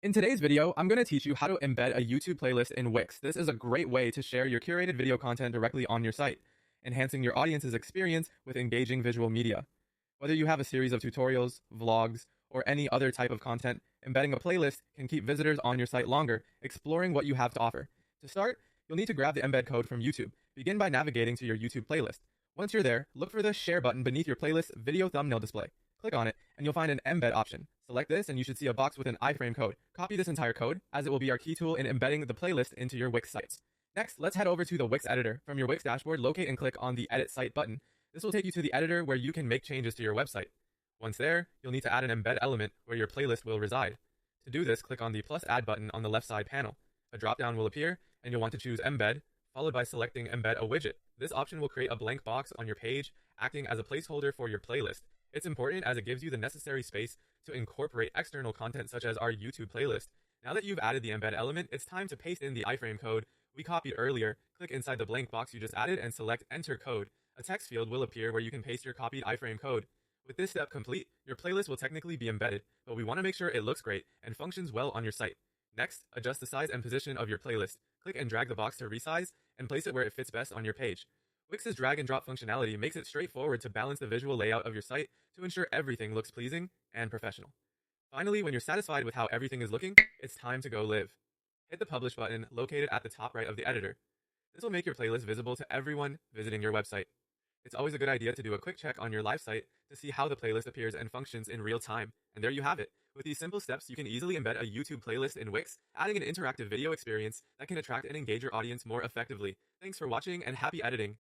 In today's video, I'm going to teach you how to embed a YouTube playlist in Wix. This is a great way to share your curated video content directly on your site, enhancing your audience's experience with engaging visual media. Whether you have a series of tutorials, vlogs, or any other type of content, embedding a playlist can keep visitors on your site longer, exploring what you have to offer. To start, you'll need to grab the embed code from YouTube. Begin by navigating to your YouTube playlist. Once you're there, look for the share button beneath your playlist video thumbnail display. Click on it, and you'll find an embed option. Select this, and you should see a box with an iframe code. Copy this entire code, as it will be our key tool in embedding the playlist into your Wix sites. Next, let's head over to the Wix editor. From your Wix dashboard, locate and click on the Edit Site button. This will take you to the editor where you can make changes to your website. Once there, you'll need to add an embed element where your playlist will reside. To do this, click on the plus add button on the left side panel. A drop-down will appear, and you'll want to choose Embed, followed by selecting Embed a widget. This option will create a blank box on your page, acting as a placeholder for your playlist. It's important as it gives you the necessary space to incorporate external content such as our YouTube playlist. Now that you've added the embed element, it's time to paste in the iframe code we copied earlier. Click inside the blank box you just added and select Enter Code. A text field will appear where you can paste your copied iframe code. With this step complete, your playlist will technically be embedded, but we want to make sure it looks great and functions well on your site. Next, adjust the size and position of your playlist. Click and drag the box to resize and place it where it fits best on your page. Wix's drag and drop functionality makes it straightforward to balance the visual layout of your site to ensure everything looks pleasing and professional. Finally, when you're satisfied with how everything is looking, it's time to go live. Hit the Publish button located at the top right of the editor. This will make your playlist visible to everyone visiting your website. It's always a good idea to do a quick check on your live site to see how the playlist appears and functions in real time. And there you have it. With these simple steps, you can easily embed a YouTube playlist in Wix, adding an interactive video experience that can attract and engage your audience more effectively. Thanks for watching and happy editing!